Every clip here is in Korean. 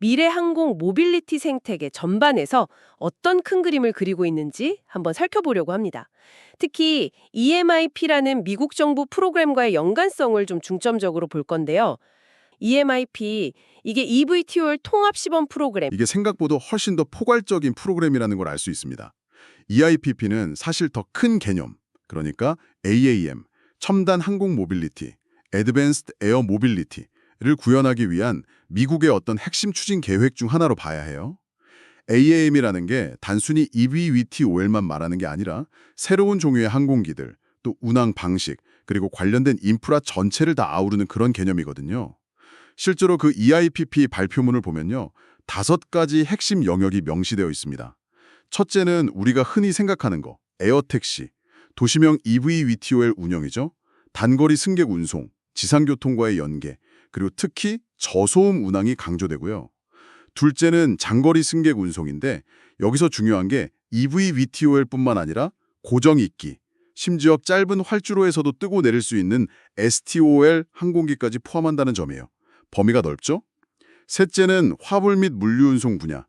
미래 항공 모빌리티 생태계 전반에서 어떤 큰 그림을 그리고 있는지 한번 살펴보려고 합니다. 특히 EMIP라는 미국 정부 프로그램과의 연관성을 좀 중점적으로 볼 건데요. EMIP, 이게 EVTOL 통합 시범 프로그램. 이게 생각보다 훨씬 더 포괄적인 프로그램이라는 걸 알 수 있습니다. EIPP는 사실 더 큰 개념, 그러니까 AAM, 첨단 항공 모빌리티, Advanced Air Mobility를 구현하기 위한 미국의 어떤 핵심 추진 계획 중 하나로 봐야 해요. AAM이라는 게 단순히 eVTOL만 말하는 게 아니라 새로운 종류의 항공기들, 또 운항 방식, 그리고 관련된 인프라 전체를 다 아우르는 그런 개념이거든요. 실제로 그 EIPP 발표문을 보면요. 5가지 핵심 영역이 명시되어 있습니다. 첫째는 우리가 흔히 생각하는 거, 에어택시, 도시명 eVTOL 운영이죠. 단거리 승객 운송, 지상교통과의 연계, 그리고 특히 저소음 운항이 강조되고요. 둘째는 장거리 승객 운송인데 여기서 중요한 게 eVTOL뿐만 아니라 고정익기, 심지어 짧은 활주로에서도 뜨고 내릴 수 있는 STOL 항공기까지 포함한다는 점이에요. 범위가 넓죠? 셋째는 화물 및 물류 운송 분야.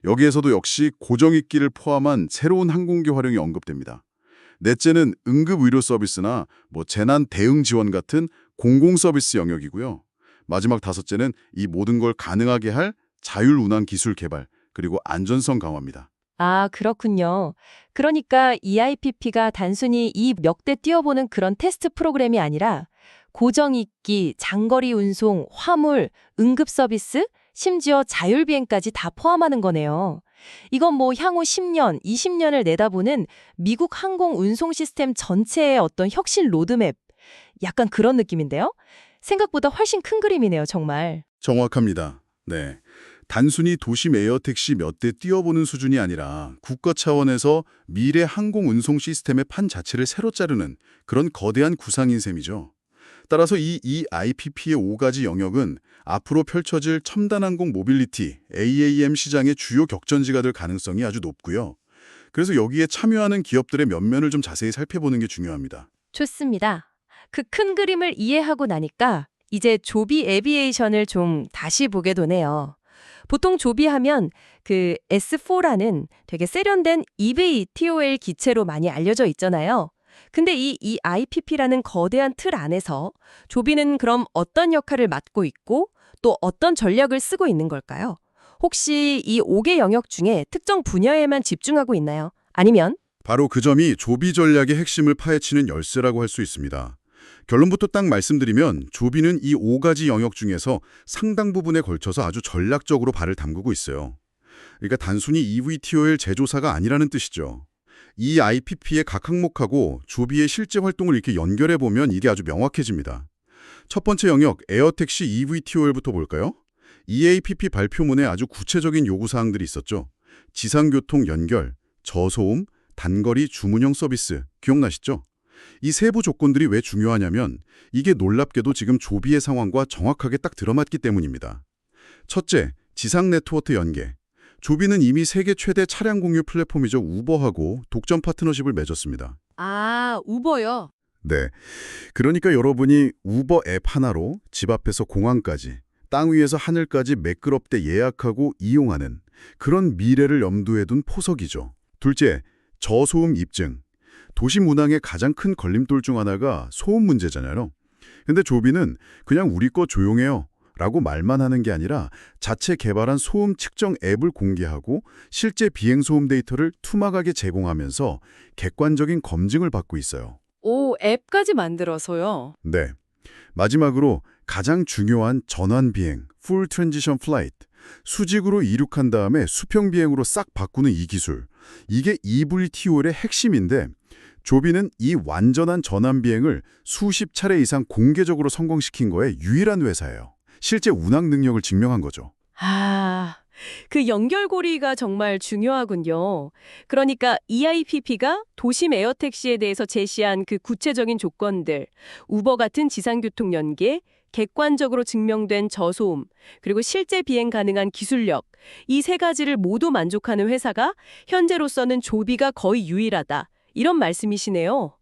여기에서도 역시 고정익기를 포함한 새로운 항공기 활용이 언급됩니다. 넷째는 응급 의료 서비스나 재난 대응 지원 같은 공공 서비스 영역이고요. 마지막 5째는 이 모든 걸 가능하게 할 자율 운항 기술 개발, 그리고 안전성 강화입니다. 아, 그렇군요. 그러니까 EIPP가 단순히 이 몇 대 띄워보는 그런 테스트 프로그램이 아니라 고정익기, 장거리 운송, 화물, 응급 서비스, 심지어 자율비행까지 다 포함하는 거네요. 이건 향후 10년, 20년을 내다보는 미국 항공 운송 시스템 전체의 어떤 혁신 로드맵, 약간 그런 느낌인데요? 생각보다 훨씬 큰 그림이네요, 정말. 정확합니다. 네. 단순히 도심 에어택시 몇 대 띄워보는 수준이 아니라 국가 차원에서 미래 항공 운송 시스템의 판 자체를 새로 자르는 그런 거대한 구상인 셈이죠. 따라서 이 EIPP의 5가지 영역은 앞으로 펼쳐질 첨단 항공 모빌리티, AAM 시장의 주요 격전지가 될 가능성이 아주 높고요. 그래서 여기에 참여하는 기업들의 면면을 좀 자세히 살펴보는 게 중요합니다. 좋습니다. 그 큰 그림을 이해하고 나니까 이제 조비 에비에이션을 좀 다시 보게 되네요. 보통 조비하면 그 S4라는 되게 세련된 eVTOL 기체로 많이 알려져 있잖아요. 근데 이 EIPP라는 거대한 틀 안에서 조비는 그럼 어떤 역할을 맡고 있고 또 어떤 전략을 쓰고 있는 걸까요? 혹시 이 5개 영역 중에 특정 분야에만 집중하고 있나요? 아니면 바로 그 점이 조비 전략의 핵심을 파헤치는 열쇠라고 할 수 있습니다. 결론부터 딱 말씀드리면 조비는 이 5가지 영역 중에서 상당 부분에 걸쳐서 아주 전략적으로 발을 담그고 있어요. 그러니까 단순히 eVTOL 제조사가 아니라는 뜻이죠. 이 IPP의 각 항목하고 조비의 실제 활동을 이렇게 연결해보면 이게 아주 명확해집니다. 첫 번째 영역, 에어택시 eVTOL부터 볼까요? EAPP 발표문에 아주 구체적인 요구사항들이 있었죠. 지상교통 연결, 저소음, 단거리 주문형 서비스, 기억나시죠? 이 세부 조건들이 왜 중요하냐면 이게 놀랍게도 지금 조비의 상황과 정확하게 딱 들어맞기 때문입니다. 첫째, 지상 네트워크 연계. 조비는 이미 세계 최대 차량 공유 플랫폼이죠. 우버하고 독점 파트너십을 맺었습니다. 아, 우버요? 네. 그러니까 여러분이 우버 앱 하나로 집 앞에서 공항까지, 땅 위에서 하늘까지 매끄럽게 예약하고 이용하는 그런 미래를 염두에 둔 포석이죠. 둘째, 저소음 입증. 도시 문항의 가장 큰 걸림돌 중 하나가 소음 문제잖아요. 근데 조비는 그냥 우리 거 조용해요 라고 말만 하는 게 아니라 자체 개발한 소음 측정 앱을 공개하고 실제 비행 소음 데이터를 투명하게 제공하면서 객관적인 검증을 받고 있어요. 오, 앱까지 만들어서요. 네. 마지막으로 가장 중요한 전환 비행, Full Transition Flight. 수직으로 이륙한 다음에 수평 비행으로 싹 바꾸는 이 기술. 이게 eVTOL의 핵심인데 조비는 이 완전한 전환 비행을 수십 차례 이상 공개적으로 성공시킨 거에 유일한 회사예요. 실제 운항 능력을 증명한 거죠. 아, 그 연결고리가 정말 중요하군요. 그러니까 EIPP가 도심 에어택시에 대해서 제시한 그 구체적인 조건들, 우버 같은 지상교통 연계, 객관적으로 증명된 저소음, 그리고 실제 비행 가능한 기술력, 이 3가지를 모두 만족하는 회사가 현재로서는 조비가 거의 유일하다. 이런 말씀이시네요.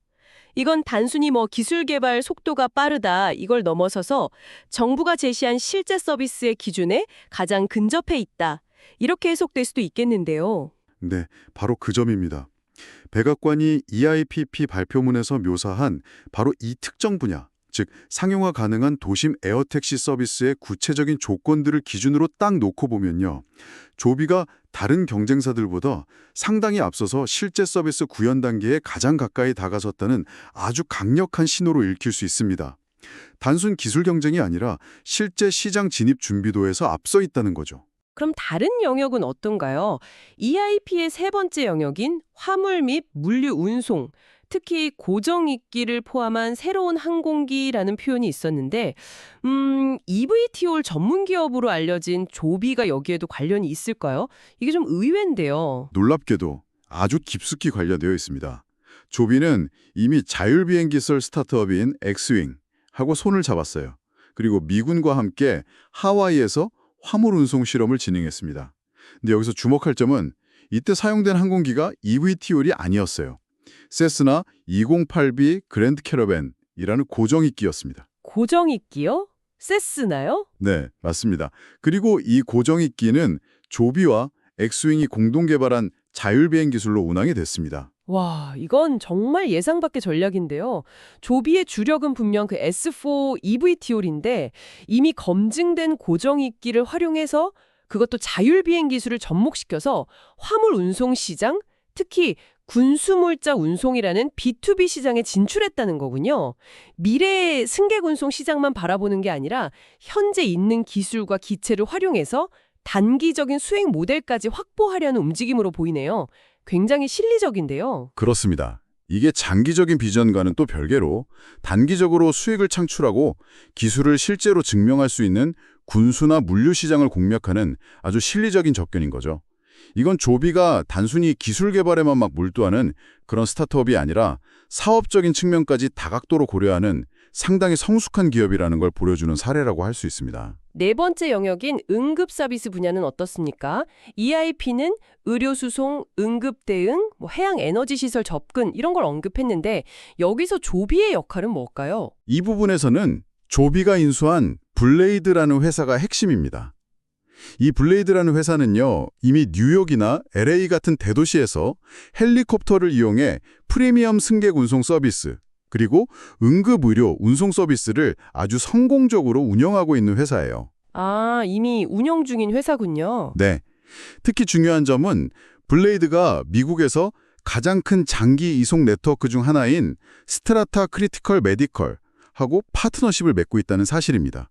이건 단순히 뭐 기술 개발 속도가 빠르다 이걸 넘어서서 정부가 제시한 실제 서비스의 기준에 가장 근접해 있다. 이렇게 해석될 수도 있겠는데요. 네, 바로 그 점입니다. 백악관이 EIPP 발표문에서 묘사한 바로 이 특정 분야, 즉 상용화 가능한 도심 에어택시 서비스의 구체적인 조건들을 기준으로 딱 놓고 보면요. 조비가 다른 경쟁사들보다 상당히 앞서서 실제 서비스 구현 단계에 가장 가까이 다가섰다는 아주 강력한 신호로 읽힐 수 있습니다. 단순 기술 경쟁이 아니라 실제 시장 진입 준비도에서 앞서 있다는 거죠. 그럼 다른 영역은 어떤가요? EIP의 세 번째 영역인 화물 및 물류 운송, 특히 고정익기를 포함한 새로운 항공기라는 표현이 있었는데 eVTOL 전문 기업으로 알려진 조비가 여기에도 관련이 있을까요? 이게 좀 의외인데요. 놀랍게도 아주 깊숙이 관련되어 있습니다. 조비는 이미 자율비행기설 스타트업인 엑스윙하고 손을 잡았어요. 그리고 미군과 함께 하와이에서 화물 운송 실험을 진행했습니다. 근데 여기서 주목할 점은 이때 사용된 항공기가 eVTOL이 아니었어요. 세스나 208B 그랜드 캐러밴이라는 고정익기였습니다. 고정익기요? 세스나요? 네, 맞습니다. 그리고 이 고정익기는 조비와 엑스윙이 공동 개발한 자율비행 기술로 운항이 됐습니다. 와, 이건 정말 예상 밖의 전략인데요. 조비의 주력은 분명 그 S4 eVTOL인데 이미 검증된 고정익기를 활용해서 그것도 자율비행 기술을 접목시켜서 화물 운송 시장, 특히 군수물자 운송이라는 B2B 시장에 진출했다는 거군요. 미래의 승객 운송 시장만 바라보는 게 아니라 현재 있는 기술과 기체를 활용해서 단기적인 수행 모델까지 확보하려는 움직임으로 보이네요. 굉장히 실리적인데요. 그렇습니다. 이게 장기적인 비전과는 또 별개로 단기적으로 수익을 창출하고 기술을 실제로 증명할 수 있는 군수나 물류 시장을 공략하는 아주 실리적인 접근인 거죠. 이건 조비가 단순히 기술 개발에만 막 몰두하는 그런 스타트업이 아니라 사업적인 측면까지 다각도로 고려하는 상당히 성숙한 기업이라는 걸 보여주는 사례라고 할 수 있습니다. 네 번째 영역인 응급 서비스 분야는 어떻습니까? EIP는 의료 수송, 응급 대응, 해양 에너지 시설 접근 이런 걸 언급했는데 여기서 조비의 역할은 뭘까요? 이 부분에서는 조비가 인수한 블레이드라는 회사가 핵심입니다. 이 블레이드라는 회사는요, 이미 뉴욕이나 LA 같은 대도시에서 헬리콥터를 이용해 프리미엄 승객 운송 서비스, 그리고 응급의료 운송 서비스를 아주 성공적으로 운영하고 있는 회사예요. 아, 이미 운영 중인 회사군요. 네. 특히 중요한 점은 블레이드가 미국에서 가장 큰 장기 이송 네트워크 중 하나인 스트라타 크리티컬 메디컬하고 파트너십을 맺고 있다는 사실입니다.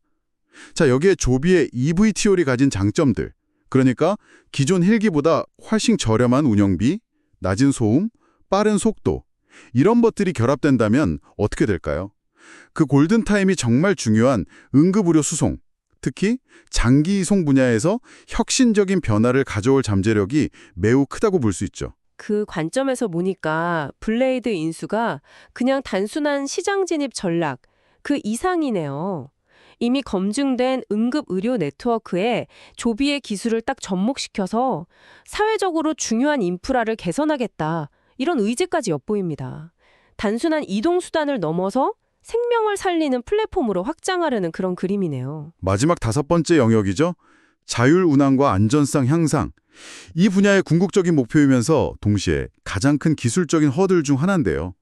자, 여기에 조비의 eVTOL이 가진 장점들, 그러니까 기존 헬기보다 훨씬 저렴한 운영비, 낮은 소음, 빠른 속도, 이런 것들이 결합된다면 어떻게 될까요? 그 골든타임이 정말 중요한 응급의료 수송, 특히 장기 이송 분야에서 혁신적인 변화를 가져올 잠재력이 매우 크다고 볼 수 있죠. 그 관점에서 보니까 블레이드 인수가 그냥 단순한 시장 진입 전략, 그 이상이네요. 이미 검증된 응급의료 네트워크에 조비의 기술을 딱 접목시켜서 사회적으로 중요한 인프라를 개선하겠다. 이런 의지까지 엿보입니다. 단순한 이동수단을 넘어서 생명을 살리는 플랫폼으로 확장하려는 그런 그림이네요. 마지막 5번째 영역이죠. 자율운항과 안전성 향상. 이 분야의 궁극적인 목표이면서 동시에 가장 큰 기술적인 허들 중 하나인데요.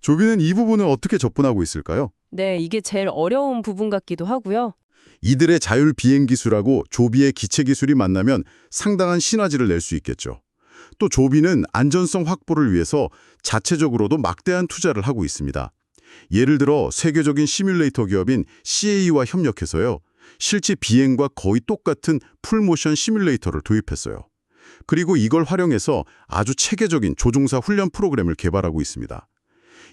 조비는 이 부분을 어떻게 접근하고 있을까요? 네, 이게 제일 어려운 부분 같기도 하고요. 이들의 자율 비행 기술하고 조비의 기체 기술이 만나면 상당한 시너지를 낼 수 있겠죠. 또 조비는 안전성 확보를 위해서 자체적으로도 막대한 투자를 하고 있습니다. 예를 들어 세계적인 시뮬레이터 기업인 CAE와 협력해서요. 실제 비행과 거의 똑같은 풀모션 시뮬레이터를 도입했어요. 그리고 이걸 활용해서 아주 체계적인 조종사 훈련 프로그램을 개발하고 있습니다.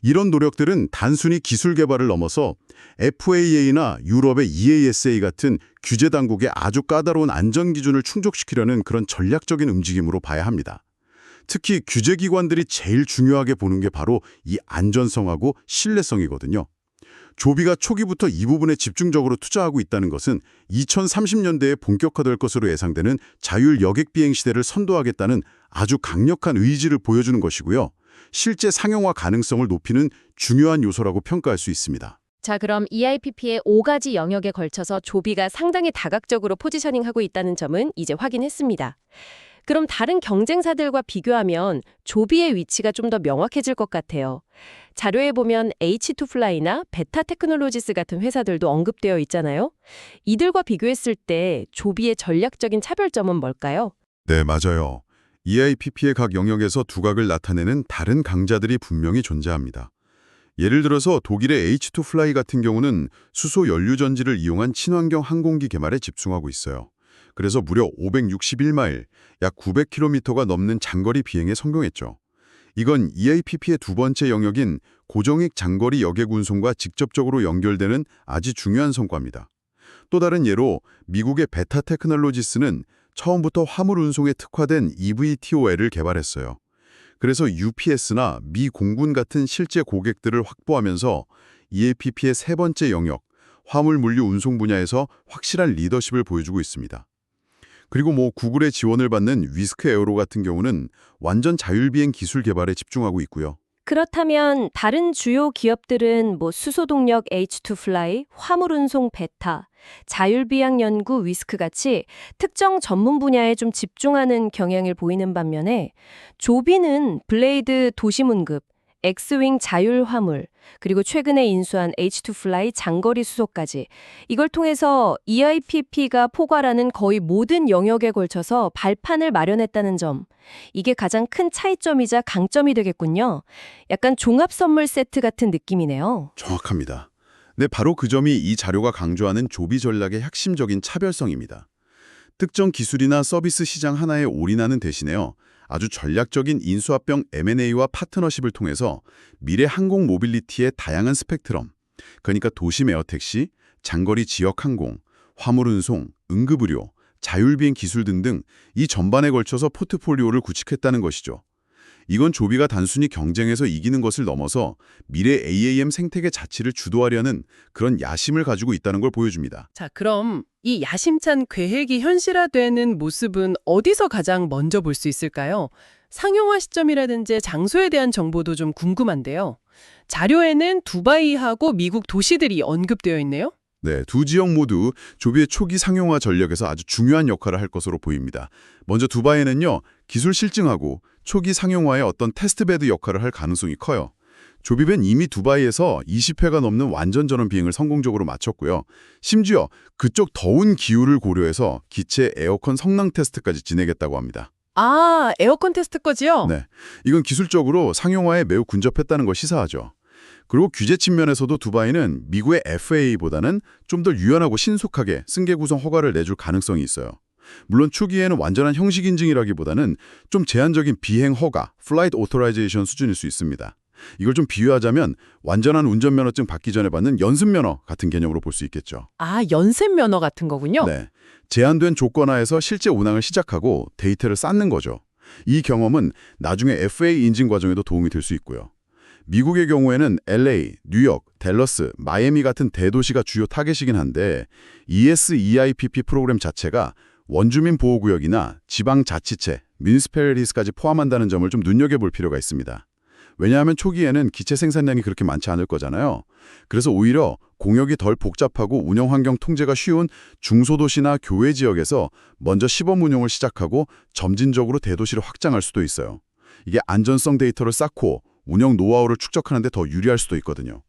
이런 노력들은 단순히 기술 개발을 넘어서 FAA나 유럽의 EASA 같은 규제 당국의 아주 까다로운 안전 기준을 충족시키려는 그런 전략적인 움직임으로 봐야 합니다. 특히 규제기관들이 제일 중요하게 보는 게 바로 이 안전성하고 신뢰성이거든요. 조비가 초기부터 이 부분에 집중적으로 투자하고 있다는 것은 2030년대에 본격화될 것으로 예상되는 자율 여객 비행 시대를 선도하겠다는 아주 강력한 의지를 보여주는 것이고요. 실제 상용화 가능성을 높이는 중요한 요소라고 평가할 수 있습니다. 자, 그럼 EIPP의 5가지 영역에 걸쳐서 조비가 상당히 다각적으로 포지셔닝하고 있다는 점은 이제 확인했습니다. 그럼 다른 경쟁사들과 비교하면 조비의 위치가 좀 더 명확해질 것 같아요. 자료에 보면 H2Fly나 베타 테크놀로지스 같은 회사들도 언급되어 있잖아요. 이들과 비교했을 때 조비의 전략적인 차별점은 뭘까요? 네, 맞아요. EIPP의 각 영역에서 두각을 나타내는 다른 강자들이 분명히 존재합니다. 예를 들어서 독일의 H2Fly 같은 경우는 수소 연료 전지를 이용한 친환경 항공기 개발에 집중하고 있어요. 그래서 무려 561마일, 약 900km가 넘는 장거리 비행에 성공했죠. 이건 EIPP의 두 번째 영역인 고정익 장거리 여객 운송과 직접적으로 연결되는 아주 중요한 성과입니다. 또 다른 예로 미국의 베타 테크놀로지스는 처음부터 화물 운송에 특화된 eVTOL을 개발했어요. 그래서 UPS나 미 공군 같은 실제 고객들을 확보하면서 EIPP의 세 번째 영역, 화물 물류 운송 분야에서 확실한 리더십을 보여주고 있습니다. 그리고 구글의 지원을 받는 위스크 에어로 같은 경우는 완전 자율비행 기술 개발에 집중하고 있고요. 그렇다면 다른 주요 기업들은 수소동력 H2Fly, 화물운송 베타, 자율비양 연구 위스크 같이 특정 전문 분야에 좀 집중하는 경향을 보이는 반면에 조비는 블레이드 도심운급, 엑스윙 자율화물, 그리고 최근에 인수한 H2Fly 장거리 수소까지 이걸 통해서 EIPP가 포괄하는 거의 모든 영역에 걸쳐서 발판을 마련했다는 점, 이게 가장 큰 차이점이자 강점이 되겠군요. 약간 종합 선물 세트 같은 느낌이네요. 정확합니다. 네, 바로 그 점이 이 자료가 강조하는 조비 전략의 핵심적인 차별성입니다. 특정 기술이나 서비스 시장 하나에 올인하는 대신에요. 아주 전략적인 인수합병 M&A와 파트너십을 통해서 미래 항공 모빌리티의 다양한 스펙트럼, 그러니까 도심 에어택시, 장거리 지역 항공, 화물 운송, 응급의료, 자율비행 기술 등등 이 전반에 걸쳐서 포트폴리오를 구축했다는 것이죠. 이건 조비가 단순히 경쟁에서 이기는 것을 넘어서 미래 AAM 생태계 자체를 주도하려는 그런 야심을 가지고 있다는 걸 보여줍니다. 자, 그럼 이 야심찬 계획이 현실화되는 모습은 어디서 가장 먼저 볼 수 있을까요? 상용화 시점이라든지 장소에 대한 정보도 좀 궁금한데요. 자료에는 두바이하고 미국 도시들이 언급되어 있네요. 네, 두 지역 모두 조비의 초기 상용화 전략에서 아주 중요한 역할을 할 것으로 보입니다. 먼저 두바이는요, 기술 실증하고 초기 상용화의 어떤 테스트베드 역할을 할 가능성이 커요. 조비는 이미 두바이에서 20회가 넘는 완전 전원 비행을 성공적으로 마쳤고요. 심지어 그쪽 더운 기후를 고려해서 기체 에어컨 성능 테스트까지 진행했다고 합니다. 아, 에어컨 테스트까지요? 네, 이건 기술적으로 상용화에 매우 근접했다는 걸 시사하죠. 그리고 규제 측면에서도 두바이는 미국의 FAA보다는 좀 더 유연하고 신속하게 승객 구성 허가를 내줄 가능성이 있어요. 물론 초기에는 완전한 형식 인증이라기보다는 좀 제한적인 비행 허가, Flight Authorization 수준일 수 있습니다. 이걸 좀 비유하자면 완전한 운전면허증 받기 전에 받는 연습면허 같은 개념으로 볼 수 있겠죠. 아, 연습 면허 같은 거군요. 네, 제한된 조건 하에서 실제 운항을 시작하고 데이터를 쌓는 거죠. 이 경험은 나중에 FAA 인증 과정에도 도움이 될 수 있고요. 미국의 경우에는 LA, 뉴욕, 댈러스, 마이애미 같은 대도시가 주요 타겟이긴 한데 ESEIPP 프로그램 자체가 원주민 보호구역이나 지방자치체, 뮤니시패리티스까지 포함한다는 점을 좀 눈여겨볼 필요가 있습니다. 왜냐하면 초기에는 기체 생산량이 그렇게 많지 않을 거잖아요. 그래서 오히려 공역이 덜 복잡하고 운영 환경 통제가 쉬운 중소도시나 교외 지역에서 먼저 시범 운용을 시작하고 점진적으로 대도시를 확장할 수도 있어요. 이게 안전성 데이터를 쌓고 운영 노하우를 축적하는 데 더 유리할 수도 있거든요.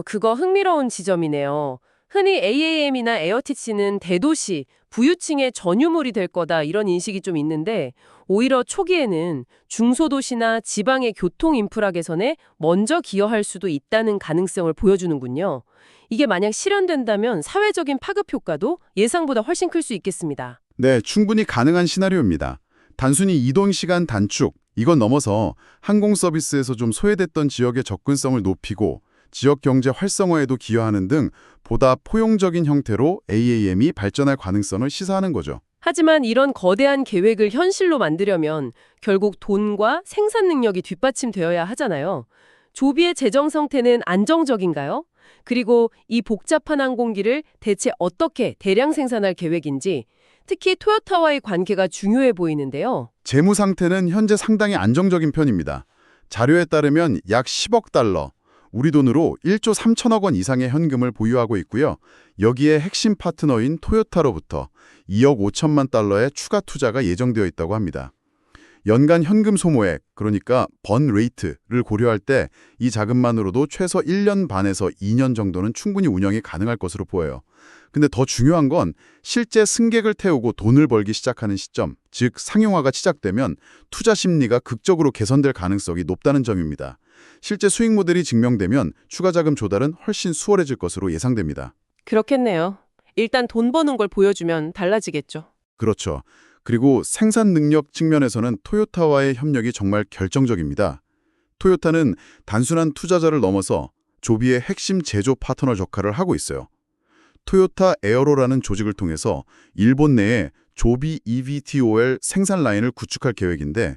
그거 흥미로운 지점이네요. 흔히 AAM이나 에어티치는 대도시, 부유층의 전유물이 될 거다 이런 인식이 좀 있는데 오히려 초기에는 중소도시나 지방의 교통 인프라 개선에 먼저 기여할 수도 있다는 가능성을 보여주는군요. 이게 만약 실현된다면 사회적인 파급 효과도 예상보다 훨씬 클 수 있겠습니다. 네, 충분히 가능한 시나리오입니다. 단순히 이동 시간 단축, 이건 넘어서 항공 서비스에서 좀 소외됐던 지역의 접근성을 높이고 지역 경제 활성화에도 기여하는 등 보다 포용적인 형태로 AAM이 발전할 가능성을 시사하는 거죠. 하지만 이런 거대한 계획을 현실로 만들려면 결국 돈과 생산 능력이 뒷받침되어야 하잖아요. 조비의 재정 상태는 안정적인가요? 그리고 이 복잡한 항공기를 대체 어떻게 대량 생산할 계획인지 특히 토요타와의 관계가 중요해 보이는데요. 재무 상태는 현재 상당히 안정적인 편입니다. 자료에 따르면 약 10억 달러, 우리 돈으로 1조 3천억 원 이상의 현금을 보유하고 있고요. 여기에 핵심 파트너인 토요타로부터 2억 5천만 달러의 추가 투자가 예정되어 있다고 합니다. 연간 현금 소모액, 그러니까 번 레이트를 고려할 때 이 자금만으로도 최소 1년 반에서 2년 정도는 충분히 운영이 가능할 것으로 보여요. 근데 더 중요한 건 실제 승객을 태우고 돈을 벌기 시작하는 시점, 즉 상용화가 시작되면 투자 심리가 극적으로 개선될 가능성이 높다는 점입니다. 실제 수익 모델이 증명되면 추가 자금 조달은 훨씬 수월해질 것으로 예상됩니다. 그렇겠네요. 일단 돈 버는 걸 보여주면 달라지겠죠. 그렇죠. 그리고 생산 능력 측면에서는 토요타와의 협력이 정말 결정적입니다. 토요타는 단순한 투자자를 넘어서 조비의 핵심 제조 파트너 역할을 하고 있어요. 토요타 에어로라는 조직을 통해서 일본 내에 조비 EVTOL 생산 라인을 구축할 계획인데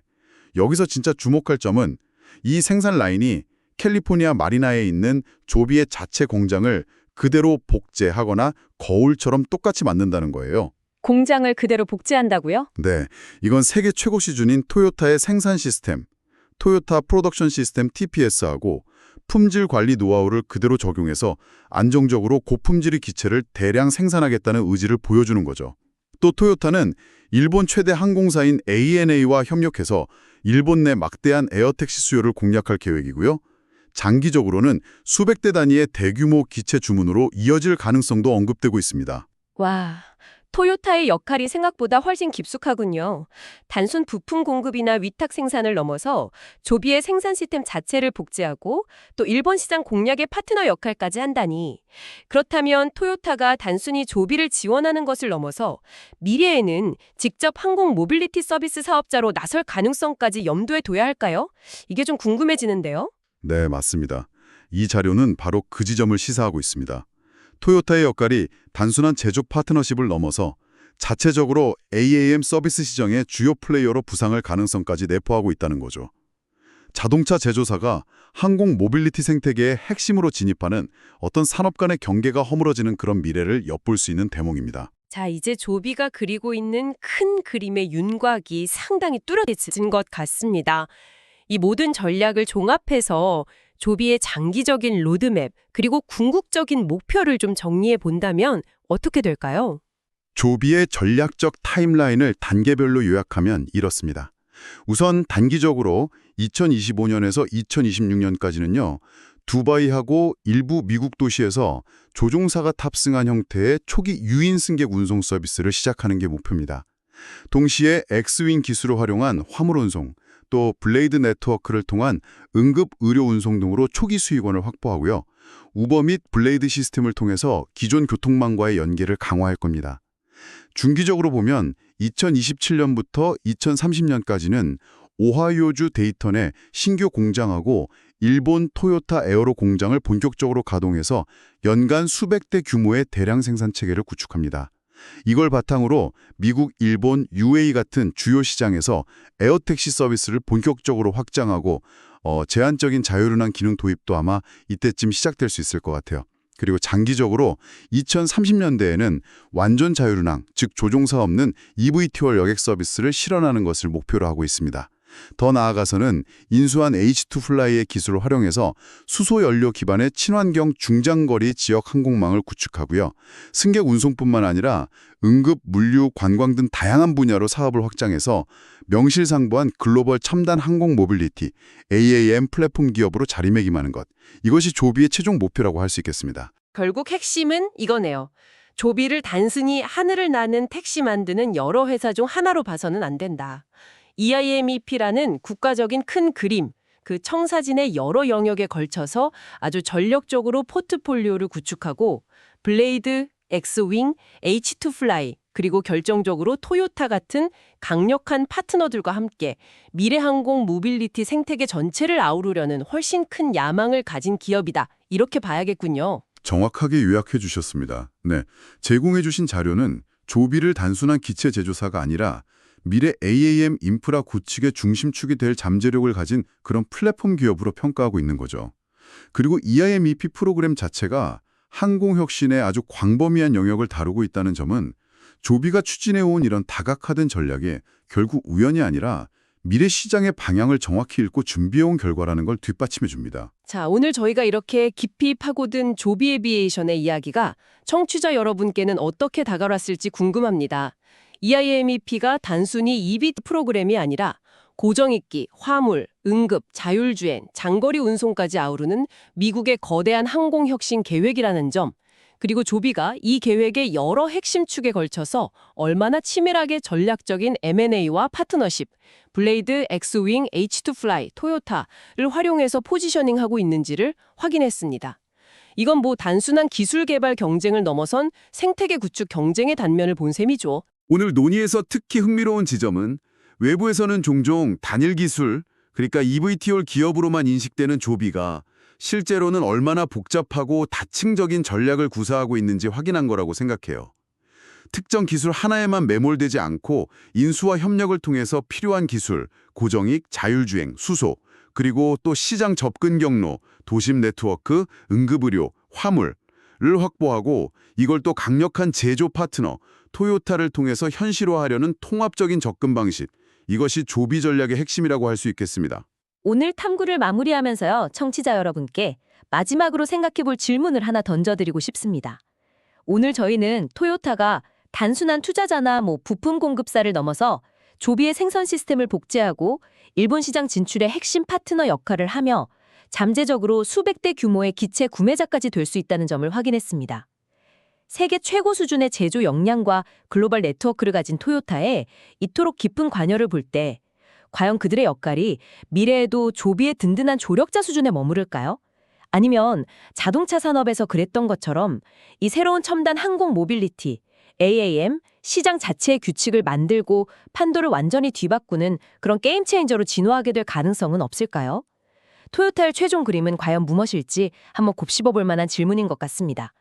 여기서 진짜 주목할 점은 이 생산 라인이 캘리포니아 마리나에 있는 조비의 자체 공장을 그대로 복제하거나 거울처럼 똑같이 만든다는 거예요. 공장을 그대로 복제한다고요? 네, 이건 세계 최고 수준인 토요타의 생산 시스템, 토요타 프로덕션 시스템 TPS하고 품질 관리 노하우를 그대로 적용해서 안정적으로 고품질의 기체를 대량 생산하겠다는 의지를 보여주는 거죠. 또 토요타는 일본 최대 항공사인 ANA와 협력해서 일본 내 막대한 에어택시 수요를 공략할 계획이고요. 장기적으로는 수백 대 단위의 대규모 기체 주문으로 이어질 가능성도 언급되고 있습니다. 와, 토요타의 역할이 생각보다 훨씬 깊숙하군요. 단순 부품 공급이나 위탁 생산을 넘어서 조비의 생산 시스템 자체를 복제하고 또 일본 시장 공략의 파트너 역할까지 한다니. 그렇다면 토요타가 단순히 조비를 지원하는 것을 넘어서 미래에는 직접 항공 모빌리티 서비스 사업자로 나설 가능성까지 염두에 둬야 할까요? 이게 좀 궁금해지는데요. 네, 맞습니다. 이 자료는 바로 그 지점을 시사하고 있습니다. 토요타의 역할이 단순한 제조 파트너십을 넘어서 자체적으로 AAM 서비스 시장의 주요 플레이어로 부상할 가능성까지 내포하고 있다는 거죠. 자동차 제조사가 항공 모빌리티 생태계의 핵심으로 진입하는 어떤 산업 간의 경계가 허물어지는 그런 미래를 엿볼 수 있는 대목입니다. 자, 이제 조비가 그리고 있는 큰 그림의 윤곽이 상당히 뚜렷해진 것 같습니다. 이 모든 전략을 종합해서 조비의 장기적인 로드맵 그리고 궁극적인 목표를 좀 정리해 본다면 어떻게 될까요? 조비의 전략적 타임라인을 단계별로 요약하면 이렇습니다. 우선 단기적으로 2025년에서 2026년까지는요. 두바이하고 일부 미국 도시에서 조종사가 탑승한 형태의 초기 유인 승객 운송 서비스를 시작하는 게 목표입니다. 동시에 엑스윙 기술을 활용한 화물 운송, 또 블레이드 네트워크를 통한 응급 의료 운송 등으로 초기 수익원을 확보하고요. 우버 및 블레이드 시스템을 통해서 기존 교통망과의 연계를 강화할 겁니다. 중기적으로 보면 2027년부터 2030년까지는 오하이오주 데이턴에 신규 공장하고 일본 토요타 에어로 공장을 본격적으로 가동해서 연간 수백 대 규모의 대량 생산 체계를 구축합니다. 이걸 바탕으로 미국, 일본, UAE 같은 주요 시장에서 에어택시 서비스를 본격적으로 확장하고 제한적인 자율운항 기능 도입도 아마 이때쯤 시작될 수 있을 것 같아요. 그리고 장기적으로 2030년대에는 완전 자율운항, 즉 조종사 없는 EVTOL 여객 서비스를 실현하는 것을 목표로 하고 있습니다. 더 나아가서는 인수한 H2 플라이의 기술을 활용해서 수소 연료 기반의 친환경 중장거리 지역 항공망을 구축하고요. 승객 운송뿐만 아니라 응급, 물류, 관광 등 다양한 분야로 사업을 확장해서 명실상부한 글로벌 첨단 항공 모빌리티, AAM 플랫폼 기업으로 자리매김하는 것. 이것이 조비의 최종 목표라고 할 수 있겠습니다. 결국 핵심은 이거네요. 조비를 단순히 하늘을 나는 택시 만드는 여러 회사 중 하나로 봐서는 안 된다. EIMEP라는 국가적인 큰 그림, 그 청사진의 여러 영역에 걸쳐서 아주 전력적으로 포트폴리오를 구축하고 블레이드, 엑스윙, H2 플라이, 그리고 결정적으로 토요타 같은 강력한 파트너들과 함께 미래항공 모빌리티 생태계 전체를 아우르려는 훨씬 큰 야망을 가진 기업이다. 이렇게 봐야겠군요. 정확하게 요약해 주셨습니다. 네, 제공해 주신 자료는 조비를 단순한 기체 제조사가 아니라 미래 AAM 인프라 구축의 중심축이 될 잠재력을 가진 그런 플랫폼 기업으로 평가하고 있는 거죠. 그리고 EIMEP 프로그램 자체가 항공혁신의 아주 광범위한 영역을 다루고 있다는 점은 조비가 추진해온 이런 다각화된 전략이 결국 우연이 아니라 미래 시장의 방향을 정확히 읽고 준비해온 결과라는 걸 뒷받침해 줍니다. 자, 오늘 저희가 이렇게 깊이 파고든 조비 에비에이션의 이야기가 청취자 여러분께는 어떻게 다가왔을지 궁금합니다. EIMEP가 단순히 EB 프로그램이 아니라 고정익기, 화물, 응급, 자율주행, 장거리 운송까지 아우르는 미국의 거대한 항공혁신 계획이라는 점, 그리고 조비가 이 계획의 여러 핵심 축에 걸쳐서 얼마나 치밀하게 전략적인 M&A와 파트너십, 블레이드, 엑스윙, H2플라이, 토요타를 활용해서 포지셔닝하고 있는지를 확인했습니다. 이건 뭐 단순한 기술 개발 경쟁을 넘어선 생태계 구축 경쟁의 단면을 본 셈이죠. 오늘 논의에서 특히 흥미로운 지점은 외부에서는 종종 단일 기술, 그러니까 EVTOL 기업으로만 인식되는 조비가 실제로는 얼마나 복잡하고 다층적인 전략을 구사하고 있는지 확인한 거라고 생각해요. 특정 기술 하나에만 매몰되지 않고 인수와 협력을 통해서 필요한 기술, 고정익, 자율주행, 수소, 그리고 또 시장 접근 경로, 도심 네트워크, 응급의료, 화물을 확보하고 이걸 또 강력한 제조 파트너, 토요타를 통해서 현실화하려는 통합적인 접근 방식, 이것이 조비 전략의 핵심이라고 할 수 있겠습니다. 오늘 탐구를 마무리하면서요, 청취자 여러분께 마지막으로 생각해볼 질문을 하나 던져드리고 싶습니다. 오늘 저희는 토요타가 단순한 투자자나 부품 공급사를 넘어서 조비의 생산 시스템을 복제하고 일본 시장 진출의 핵심 파트너 역할을 하며 잠재적으로 수백 대 규모의 기체 구매자까지 될 수 있다는 점을 확인했습니다. 세계 최고 수준의 제조 역량과 글로벌 네트워크를 가진 토요타에 이토록 깊은 관여를 볼 때 과연 그들의 역할이 미래에도 조비의 든든한 조력자 수준에 머무를까요? 아니면 자동차 산업에서 그랬던 것처럼 이 새로운 첨단 항공 모빌리티, AAM, 시장 자체의 규칙을 만들고 판도를 완전히 뒤바꾸는 그런 게임 체인저로 진화하게 될 가능성은 없을까요? 토요타의 최종 그림은 과연 무엇일지 한번 곱씹어 볼 만한 질문인 것 같습니다.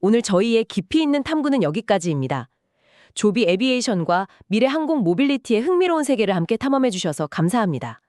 오늘 저희의 깊이 있는 탐구는 여기까지입니다. 조비 에비에이션과 미래 항공 모빌리티의 흥미로운 세계를 함께 탐험해 주셔서 감사합니다.